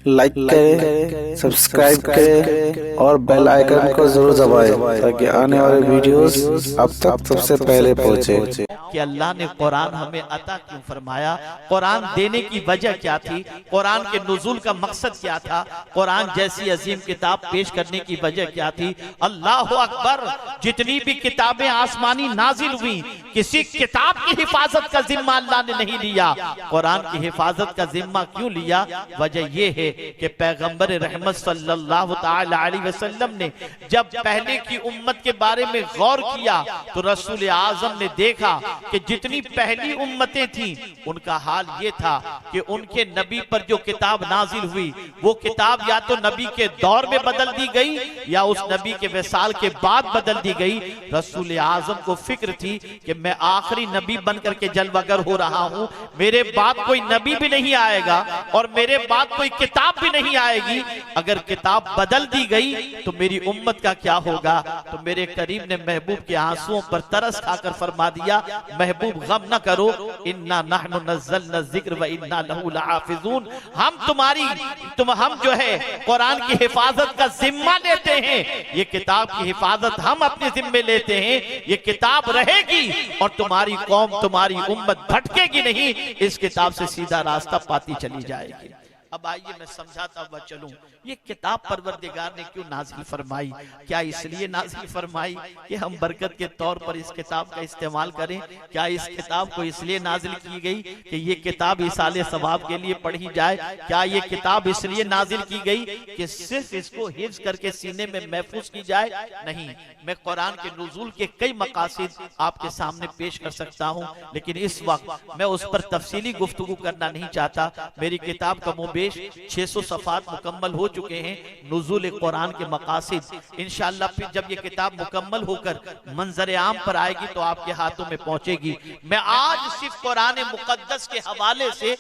Like करें, subscribe करें और बेल आइकन को जरूर दबाएं ताकि आने वाले वीडियोस आप तक सबसे पहले पहुंचे। कि अल्लाह ने कुरान हमें अता क्यों फरमाया, कुरान देने की वजह क्या थी, कुरान के नुज़ूल का मकसद क्या था, कुरान जैसी अजीम किताब पेश करने की वजह क्या थी। अल्लाह अकबर। जितनी भी किताबें आसमानी नाजिल हुई, किसी किताब की हिफाजत का जिम्मा अल्लाह ने नहीं लिया। कुरान की हिफाजत का जिम्मा क्यों लिया? वजह यह है कि पैगंबर रहमत सल्लल्लाहु तआला अलैहि वसल्लम ने जब पहले की उम्मत के बारे में गौर किया तो रसूल आजम ने देखा कि जितनी पहली उम्मतें थीं उनका हाल ये था कि उनके नबी पर जो किताब नाजिल हुई वो किताब या तो नबी के दौर में बदल दी गई या उस नबी के विसाल के बाद बदल दी गई। रसूल आजम को फिक्र थी कि मैं आखिरी नबी बनकर के जलवागर हो रहा हूं, मेरे बाद कोई नबी भी नहीं आएगा और मेरे बाद कोई किताब भी नहीं आएगी। अगर किताब बदल दी गई तो मेरी उम्मत का क्या होगा? तो मेरे करीम ने महबूब के आंसुओं पर तरस खाकर फरमा दिया, महबूब गम न करो, इन्ना नहनु नज़्ज़लना ज़िक्र व इन्ना लहू लहाफ़िज़ून। हम जो है कुरान की हिफाजत का जिम्मा लेते हैं, ये किताब की हिफाजत हम अपने जिम्मे लेते हैं। ये किताब रहेगी और तुम्हारी कौम, तुम्हारी उम्मत भटकेगी नहीं, इस किताब से सीधा रास्ता पाती चली जाएगी। अब आइए मैं समझाता हुआ चलूं, ये किताब परवरदिगार ने क्यों नाज़िल फरमाई? क्या इसलिए नाज़िल फरमाई कि हम बरकत के तौर पर इस किताब का इस्तेमाल करें? क्या इस किताब को इसलिए नाज़िल की गई कि ये किताब इसाले सवाब के लिए पढ़ी जाए? क्या ये किताब इसलिए नाज़िल की गई कि सिर्फ इसको हिफ्ज़ करके सीने में महफूज की जाए? नहीं, मैं कुरान के नुज़ूल के कई मकासिद आपके सामने पेश कर सकता हूँ, लेकिन इस वक्त मैं उस पर तफसीली गुफ्तगू करना नहीं चाहता। मेरी किताब का 600 सफ़ात मुकम्मल हो चुके हैं, नुज़ूल कुरान के मकासिद। इंशाअल्लाह फिर जब ये किताब मुकम्मल होकर मंजर आम पर आएगी तो आपके हाथों में पहुंचेगी। मैं आज सिर्फ कुरान मुकद्दस के हवाले से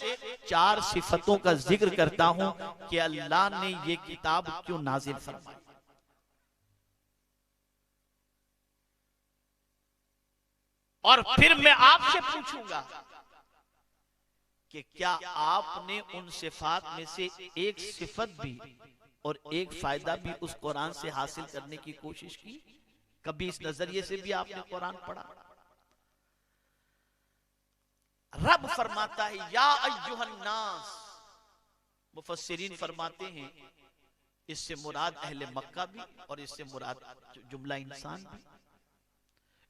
4 सिफतों का जिक्र करता हूं कि अल्लाह ने ये किताब क्यों नाजिल फरमाई। और फिर मैं आपसे पूछूंगा कि क्या आपने उन सिफात में से एक सिफत भी और एक फायदा भी उस कुरान से हासिल करने की कोशिश की? कभी इस नजरिए से भी आपने कुरान पढ़ा? रब फरमाता है या अय्युहन नास, मुफस्सिरीन फरमाते हैं इससे मुराद अहले मक्का भी और इससे मुराद जुमला इंसान भी।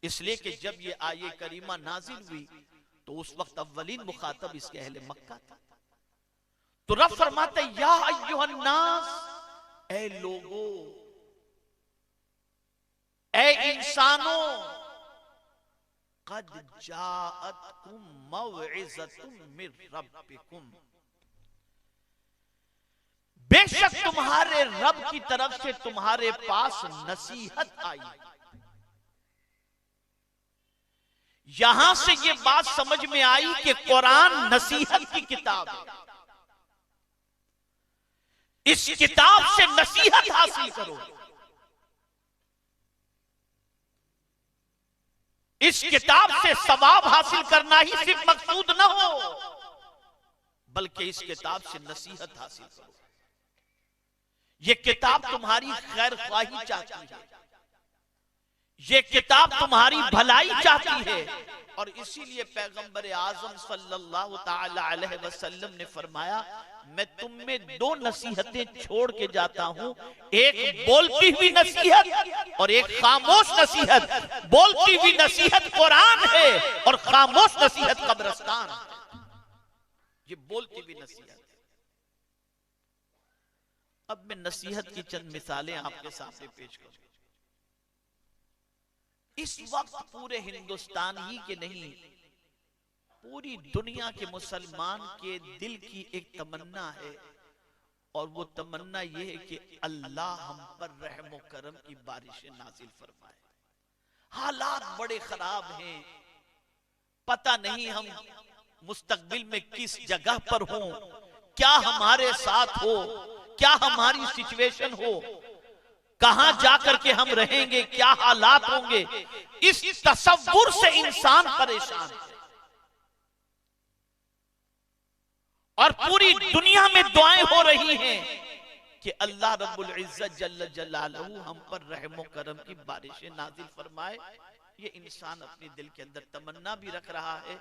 इसलिए कि जब ये आये करीमा नाजिल हुई तो उस वक्त अव्वलीन मुखातब इसके अहले मक्का था। तो रब फरमाते या अय्युहन नास, ए लोगो, ए इंसानों, कद जाअतकुम मौइज़तुम मिर रब्बिकुम, बेशक तुम्हारे रब की तरफ से तुम्हारे पास नसीहत आई। यहां से ये बात समझ में आई कि कुरान नसीहत की किताब है। इस किताब से नसीहत हासिल करो। इस किताब से सवाब हासिल करना ही सिर्फ मकसूद न हो, बल्कि इस किताब से नसीहत हासिल करो। ये किताब तुम्हारी खैर ख्वाही चाहती है, ये किताब तुम्हारी भलाई चाहती है। और इसीलिए पैगंबर आजम सल्लल्लाहु तआला अलैहि वसल्लम ने फरमाया, मैं तुम में 2 नसीहतें छोड़ के जाता हूं, एक बोलती हुई नसीहत और एक खामोश नसीहत। बोलती हुई नसीहत कुरान है और खामोश नसीहत कब्रिस्तान है। ये बोलती हुई नसीहत। अब मैं नसीहत की चंद मिसालें आपके सामने पेश करूं। इस वक्त पूरे हिंदुस्तान ही के नहीं, पूरी दुनिया के मुसलमान के दिल की एक तमन्ना है, और वो तमन्ना ये है कि अल्लाह हम पर रहम व करम की बारिशें नाजिल फरमाए। हालात बड़े खराब हैं, पता नहीं हम मुस्तकबिल में किस जगह पर हों, क्या हमारे साथ हो, क्या हमारी सिचुएशन हो, कहां जाकर के हम रहेंगे, क्या हालात होंगे। इस तसव्वुर से इंसान परेशान है। और पूरी दुनिया में दुआएं हो रही हैं कि अल्लाह रब्बुल इज्जत जल्ल जलालहू हम पर रहमो करम की बारिशें नाजिल फरमाए। ये इंसान अपने दिल के अंदर तमन्ना भी रख रहा है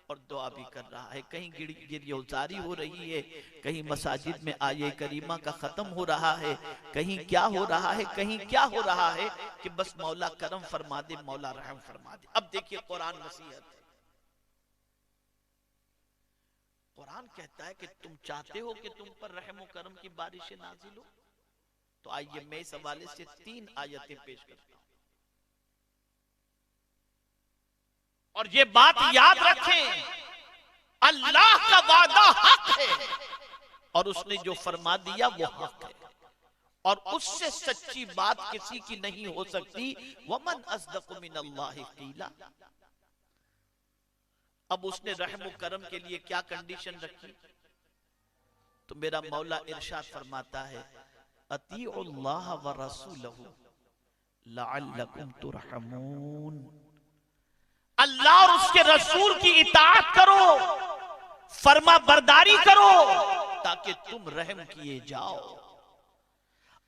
और दुआ भी कर रहा है। कहीं गिरयोजारी हो रही है, कहीं मसाजिद में आये करीमा का खत्म हो रहा है, कहीं क्या हो रहा है, कहीं क्या हो रहा है कि बस मौला करम फरमा दे, मौला रहम फरमा दे। अब देखिए कुरान नसीहत है। कुरान कहता है कि तुम चाहते हो कि तुम पर रहम और करम की बारिशें नाजिल हो, तो आइए मैं इस हवाले से 3 आयतें पेश करता हूं। और ये बात याद रखें, अल्लाह का वादा हक है और उसने जो फरमा दिया वो हक है, और उससे सच्ची बात किसी की नहीं हो सकती। वमन अस्दक़ु मिनल्लाहि क़ीला। अब उसने रहम और करम के लिए क्या कंडीशन रखी? तो मेरा मौला इरशाद फरमाता है, अतीउल्लाह व रसूलहू लअल्लकुम तुरहमून। अल्लाह और उसके रसूल की इताअत करो, फरमा बरदारी करो, ताकि तुम रहम किए जाओ।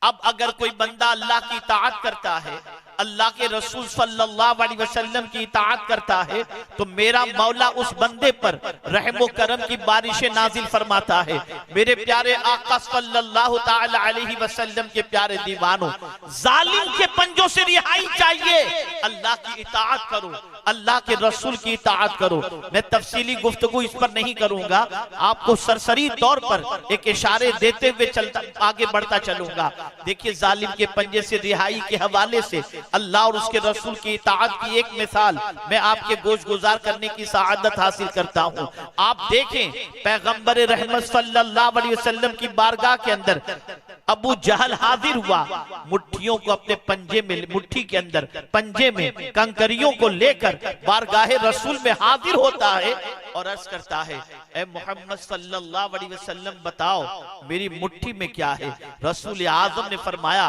अब अगर कोई बंदा अल्लाह की इताअत करता है, अल्लाह के रसूल सल्लल्लाहु अलैहि वसल्लम की इताअत करता है, तो मेरा मौला उस बंदे पर रहम और करम की बारिशें नाजिल फरमाता है। मेरे प्यारे आका सल्लल्लाहु ताला अलैहि वसल्लम के प्यारे दीवानों, जालिम के पंजों से रिहाई चाहिए। अल्लाह की इताअत करो, अल्लाह के रसूल की इताअत करो। मैं तफसीली गुफ्तगू इस पर नहीं करूंगा, आपको सरसरी तौर पर एक इशारे देते हुए चलता आगे बढ़ता चलूंगा। देखिए, जालिम के पंजे से रिहाई के हवाले से अल्लाह और उसके रसूल की इताअत की एक मिसाल मैं आपके गोश गुजार करने की सआदत हासिल करता हूं। आप देखें, पैगंबर रहमत सल्लल्लाहु अलैहि वसल्लम की बारगाह के अंदर अबू जहल हाजिर हुआ, मुट्ठियों को अपने पंजे में, मुट्ठी के अंदर पंजे में कंकरियों को लेकर बारगाह रसूल में हाजिर होता है और अर्ज करता है, ए मोहम्मद सल्लल्लाहु अलैहि वसल्लम बताओ मेरी मुट्ठी में क्या है? रसूल आजम ने फरमाया,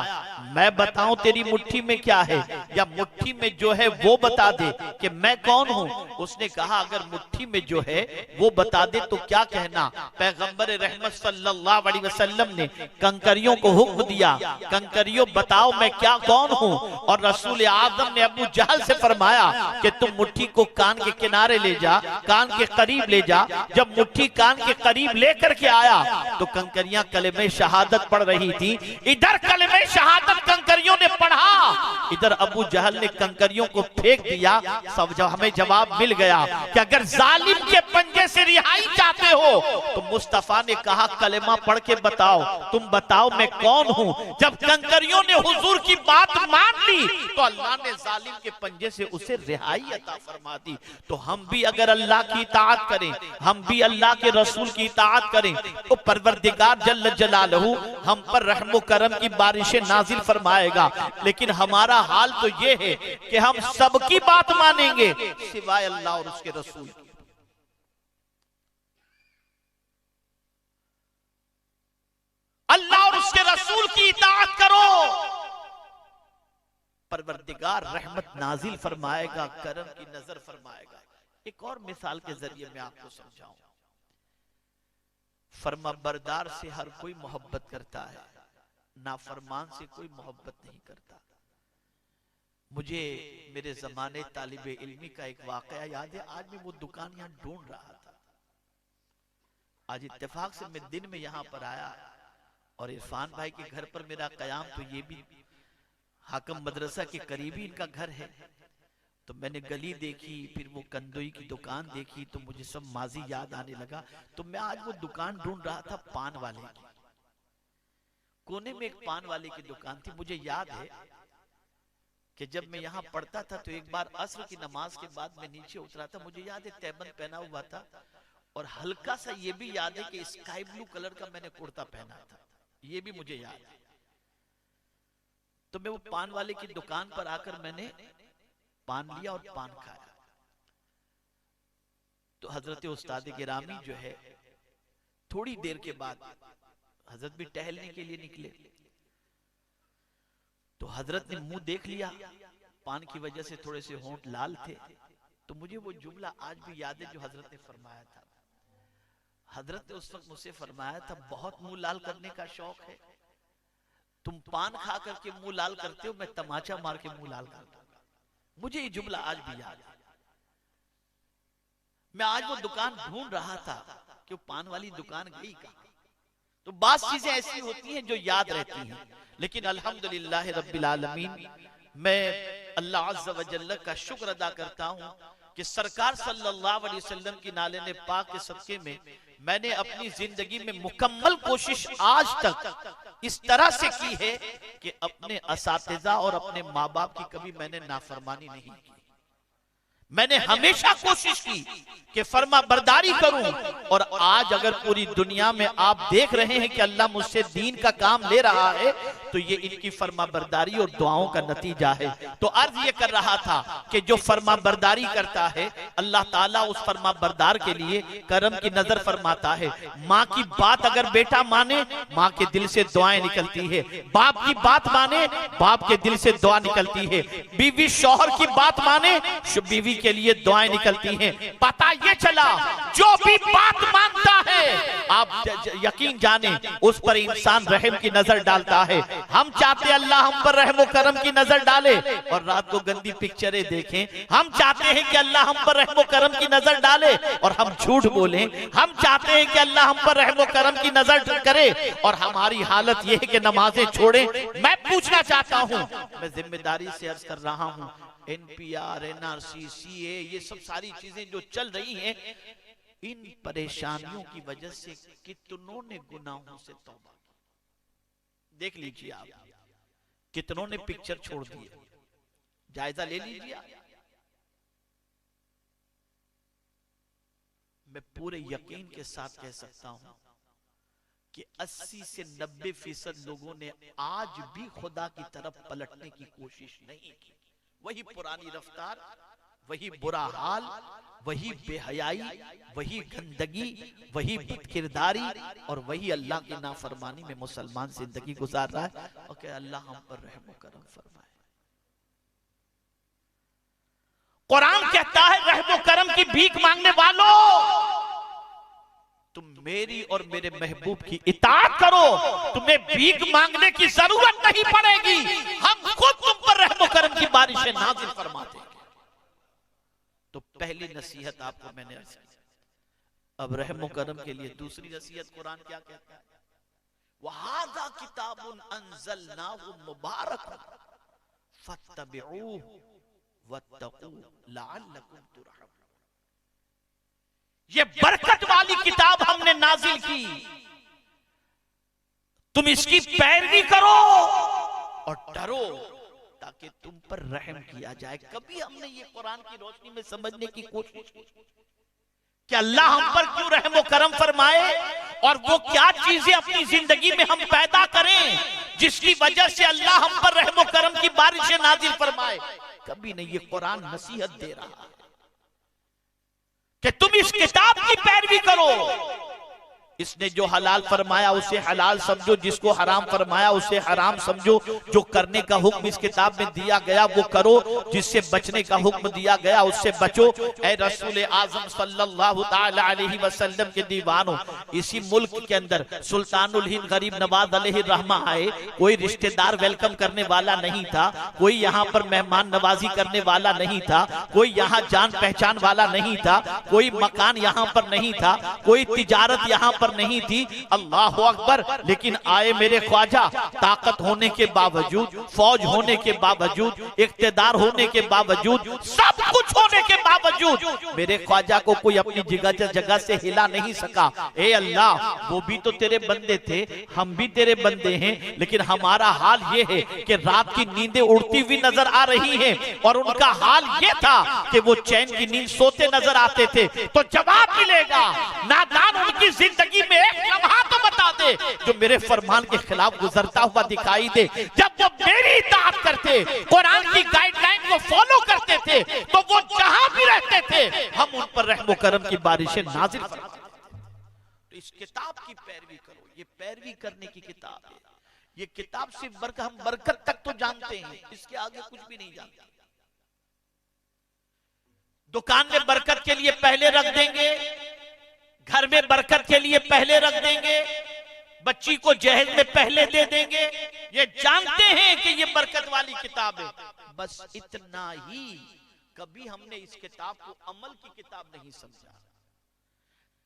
मैं बताऊं तेरी मुट्ठी में क्या है, या मुट्ठी में जो है वो बता दे कि मैं कौन हूं? उसने कहा, अगर मुट्ठी में जो है वो बता दे तो क्या कहना। पैगंबर रहमत सल्लल्लाहु अलैहि वसल्लम ने कंकरियों को हुक्म दिया, कंकरियों बताओ मैं क्या कौन हूं? और रसूल आजम ने अबू जहल से फरमाया कि तुम मुट्ठी को कान के किनारे ले जा, कान के करीब ले जा। जब मुट्ठी कान के करीब लेकर के आया तो कंकरियां कलमे शहादत पढ़ रही थी। इधर कलमे शहादत कंकरियों ने पढ़ा, इधर अबू जहल ने कंकरियों को फेंक दिया। सब हमें जवाब मिल गया कि अगर जालिम के पंजे से रिहाई चाहते हो तो मुस्तफा ने कहा कलमा पढ़ के बताओ, तुम बताओ मैं कौन हूं। जब कंकरियों ने हुजूर की बात मान ली तो अल्लाह ने जालिम के पंजे से उसे रिहाई अता फरमा दी। तो हम भी अगर अल्लाह की इताअत करें, हम भी अल्लाह के रसूल की इताअत करें, तो परवरदिगार जल्ल जलालहू हम पर रहम व करम की बारिशें नाजिल फरमाएगा। लेकिन हमारा हाल तो ये है कि हम सबकी बात मानेंगे सिवाय अल्लाह और उसके रसूल की। अल्लाह और उसके रसूल की इताअत करो, परवरदिगार रहमत नाजिल फरमाएगा, करम की नजर फरमाएगा। एक और मिसाल के जरिए मैं आपको समझाऊं। फरमा बरदार से हर कोई मोहब्बत करता है, नाफरमान से कोई मोहब्बत नहीं करता। मुझे मेरे जमाने तालिबे इल्मी का एक वाकया याद है। आज मैं वो दुकान यहां ढूंढ रहा था। आज इत्तेफाक से मैं दिन में यहां पर आया और इरफान भाई के घर पर मेरा कयाम, तो ये भी हाकम मदरसा के करीबी इनका घर है। तो मैंने गली देखी, फिर वो कंदोई की दुकान देखी, तो मुझे सब माजी याद आने लगा। तो मैं आज वो दुकान ढूंढ रहा था पान वाले की। कोने में एक पान वाले की दुकान थी। मुझे याद है कि जब मैं यहाँ पढ़ता था तो एक बार असर की नमाज के बाद मैं नीचे उतरा था। मुझे याद है तैबन पहना हुआ था और हल्का सा ये भी याद है कि स्काई ब्लू कलर का मैंने कुर्ता पहना था, ये भी मुझे याद है। तो मैं वो पान वाले की दुकान पर आकर मैंने पान लिया और पान खाया। तो हजरत उस्ताद गिरामी जो है, थोड़ी देर के बाद हजरत भी टहलने के लिए निकले। तो हजरत ने मुंह देख लिया, पान की वजह से थोड़े से होंठ लाल थे। तो मुझे वो जुमला आज भी याद है जो हजरत ने फरमाया था। हजरत ने उस वक्त मुझसे फरमाया था, बहुत मुंह लाल करने का शौक है, तुम पान खा करके मुंह लाल करते हो, मैं तमाचा मार के मुंह लाल करता हूं। मुझे ये जुमला आज भी याद है। मैं आज वो दुकान ढूंढ रहा था कि वो पान वाली दुकान गई कहां। तो बात चीजें ऐसी होती हैं जो याद रहती हैं। लेकिन अल्हम्दुलिल्लाह रब्बिल आलमीन, मैं अल्लाह अज़्ज़ व जल्ल का शुक्र अदा करता हूं कि सरकार सल्लल्लाहु अलैहि वसल्लम की नाले पाक के सदके में मैंने अपनी जिंदगी में मुकम्मल कोशिश आज तक इस तरह से की है कि अपने असातिज़ा और अपने माँ बाप की कभी मैंने नाफरमानी नहीं की। मैंने हमेशा कोशिश की कि फर्मा बरदारी करूं। और आज अगर पूरी दुनिया में आप देख रहे हैं कि अल्लाह मुझसे दीन का काम ले रहा है, तो ये इनकी फर्मा बरदारी और दुआओं का नतीजा है। तो अर्ज ये कर रहा था कि जो फर्मा बरदारी करता है, अल्लाह ताला उस फर्मा बरदार के लिए करम की नजर फरमाता है। माँ की बात अगर बेटा माने, माँ के दिल से दुआएं निकलती है। बाप की बात माने, बाप के दिल से दुआ निकलती है। बीवी शौहर की बात माने, बीवी के लिए दुआएं निकलती हैं। पता ये चला, जो भी बात मानता है, आप यकीन जाने उस पर इंसान रहम की नजर डालता है। हम चाहते हैं अल्लाह हम पर रहम करम की नजर डाले और रात को गंदी पिक्चरें देखें। हम चाहते हैं कि अल्लाह हम पर रहम करम की नजर डाले और हम झूठ बोलें। हम चाहते हैं कि अल्लाह हम पर रहम करम की नजर करे और हमारी हालत यह है कि नमाजें छोड़ें। मैं पूछना चाहता हूं, मैं जिम्मेदारी से अर्ज कर रहा हूं, NPR, NRC, CA, ये सब सारी चीजें जो चल रही हैं, इन परेशानियों की वजह से कितनों ने गुनाहों से तौबा। देख लीजिए आप, कितनों ने पिक्चर छोड़ दिए, जायजा ले लीजिए। मैं पूरे यकीन के साथ कह सकता हूं कि 80 से 90% लोगों ने आज भी खुदा की तरफ पलटने की कोशिश नहीं की। वही पुरानी रफ्तार, वही बुरा हाल, वही बेहयाई, वही गंदगी, वही बदकिरदारी और वही अल्लाह की नाफरमानी में मुसलमान जिंदगी गुजार रहा है। और क्या अल्लाह हम पर रहम करम फरमाए। कुरान कहता है, रहम करम की भीख मांगने वालों, तुम मेरी और मेरे महबूब की इताअत करो, तुम्हें भीख मांगने की जरूरत नहीं पड़ेगी, हम खुद तुम पर रहम करम की बारिशें नाज़िल फरमा देंगे। तो पहली नसीहत आपको मैंने अर्ज की। अब रहम करम के लिए दूसरी नसीहत कुरान क्या कहता है? वहाज़ा किताबुन अंज़लनाहु मुबारकुन फत्तबिऊहु वत्तकू लअल्लकुम तुरहमून। ये बरकत वाली किताब हमने नाजिल की, तुम इसकी पैरवी करो और डरो ताकि तुम पर रहम किया जाए। कभी हमने ये कुरान की रोशनी में समझने की कोशिश की कि अल्लाह हम पर क्यों रहम करम फरमाए और वो क्या चीजें अपनी जिंदगी में हम पैदा करें जिसकी वजह से अल्लाह हम पर रहम करम की बारिशें नाजिल फरमाए। कभी नहीं। ये कुरान नसीहत दे रहा है कि तुम इस किताब की पैरवी करो। इसने जो हलाल फरमाया उसे हलाल समझो, जिसको हराम फरमाया उसे हराम समझो। जो करने का हुक्म इस किताब में दिया गया वो करो, जिससे बचने का हुक्म दिया गया उससे बचो। ऐ रसूल आजम सल्लल्लाहु ताला अलैहि वसल्लम के दीवानों, इसी मुल्क के अंदर सुल्तानुल हिंद गरीब नवाज अलैहि रहमा आए, कोई रिश्तेदार वेलकम करने वाला नहीं था, कोई यहाँ पर मेहमान नवाजी करने वाला नहीं था, कोई यहाँ जान पहचान वाला नहीं था, कोई मकान यहाँ पर नहीं था, कोई तिजारत यहाँ पर नहीं थी। अल्लाह अकबर। लेकिन आए मेरे ख्वाजा, ताकत होने के बावजूद, फौज होने के बावजूद, इख्तिदार होने के बावजूद, सब कुछ होने के बावजूद मेरे ख्वाजा को कोई अपनी जगह से हिला नहीं सका। ए अल्लाह, वो भी तो तेरे बंदे थे, हम भी तेरे बंदे हैं, लेकिन हमारा हाल ये है कि रात की नींदें उड़ती हुई नजर आ रही हैं और उनका हाल ये था कि वो चैन की नींद सोते नजर आते थे। तो जवाब मिलेगा, नादान उनकी जिंदगी में एक लम्हा तो बता दे जो मेरे फरमान के खिलाफ गुजरता हुआ दिखाई दे। जब वो मेरी इताअत करते, कुरान की गाइडलाइन को फॉलो करते थे, तो वो जहां भी रहते थे हम उन पर रहम करम की बारिशें नाजिल फरमाते थे। तो इस किताब की पैरवी करो। ये पैरवी करने की किताब है। ये किताब सिर्फ हम बरकत तक तो जानते हैं, इसके आगे कुछ भी नहीं जानते। दुकान में बरकत के लिए पहले रख देंगे, घर में बरकत के लिए पहले रख देंगे, बच्ची को जहेज में पहले दे देंगे, ये जानते हैं कि ये बरकत वाली किताब है, बस इतना ही। कभी हमने इस किताब को अमल की किताब नहीं समझा,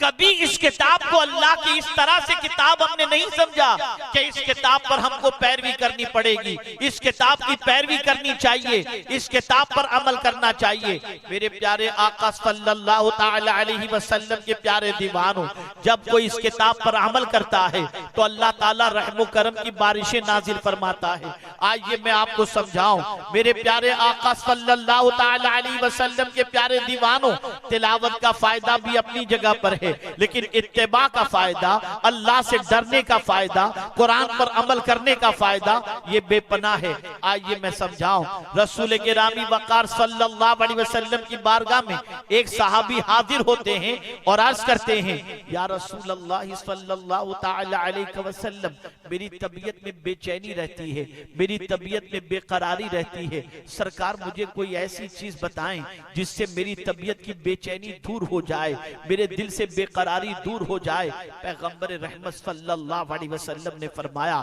कभी इस किताब को अल्लाह की इस तरह से किताब हमने नहीं समझा कि इस किताब पर हमको पैरवी करनी पड़ेगी, इस किताब की पैरवी करनी चाहिए, इस किताब पर अमल करना चाहिए। मेरे प्यारे आका सल्लल्लाहु ताला अलैहि वसल्लम के प्यारे दीवानों, जब कोई इस किताब पर अमल करता है तो अल्लाह ताला रहमो करम की बारिशें नाजिल फरमाता है। आइए मैं आपको समझाऊं, मेरे प्यारे आका सल्लल्लाहु ताला अलैहि वसल्लम के प्यारे दीवानों, तिलावत का फायदा भी अपनी जगह पर है, लेकिन इत्तेबा का फायदा, अल्लाह से डरने का फायदा, कुरान पर अमल करने का फायदा ये बेपनाह है। आइए मैं समझाऊं, रसूल गिरामी वक़ार सल्लल्लाहु अलैहि वसल्लम की बारगाह में एक सहाबी हाजिर होते हैं और अर्ज करते हैं, या रसूल अल्लाह सल्लल्लाहु ताला अलैहि वसल्लम, मेरी तबीयत में बेचैनी रहती है, मेरी तबीयत में बेकरारी रहती है, सरकार मुझे कोई ऐसी चीज बताएं जिससे मेरी तबीयत की बेचैनी दूर हो जाए, मेरे दिल से बेकरारी दूर हो जाए। पैगंबर रहमत सल्लल्लाहु अलैहि वसल्लम ने फरमाया,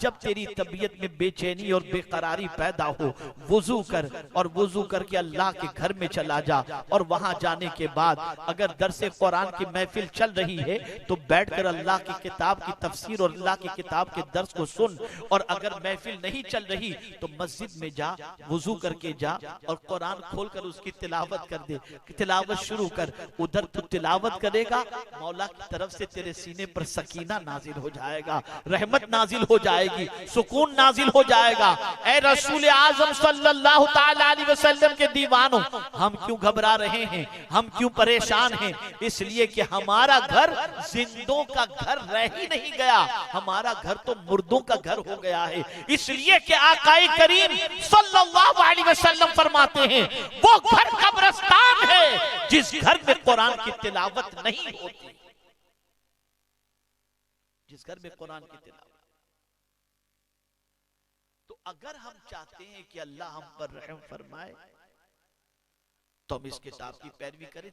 जब तेरी तबीयत में बेचैनी और बेकरारी पैदा हो, वुजू कर और वुजू करके अल्लाह के घर में चला जा, और वहां जाने के बाद अगर दरसे कुरान की महफिल चल रही है तो बैठकर अल्लाह की किताब की तफसीर और अल्लाह की किताब के दर्स को सुन, और अगर महफिल नहीं चल रही तो मस्जिद में जा, वुजू करके जा और कुरान खोलकर उसकी तिलावत कर दे, तिलावत शुरू कर। उधर तू तिलावत करेगा, मौला की तरफ से तेरे सीने पर सकीना नाजिल हो जाएगा, रहमत नाजिल हो जाएगी, सुकून नाजिल हो जाएगा। ऐ रसूल आजम सल्लल्लाहु ताला अलैहि वसल्लम के दीवानों, हम क्यों घबरा रहे हैं, हम क्यों परेशान हैं? इसलिए कि हमारा घर जिंदों का घर रह ही नहीं गया, हमारा घर तो मुर्दों का घर हो गया है। इसलिए कि आकाए करीम सल्लल्लाहु अलैहि वसल्लम फरमाते हैं, वो घर कब्रिस्तान है जिस घर में कुरान की तिलावत नहीं होती, जिस घर में कुरान की तिलावत। तो अगर हम चाहते हैं कि अल्लाह हम पर रहम फरमाए तो हम इस किताब की पैरवी करें।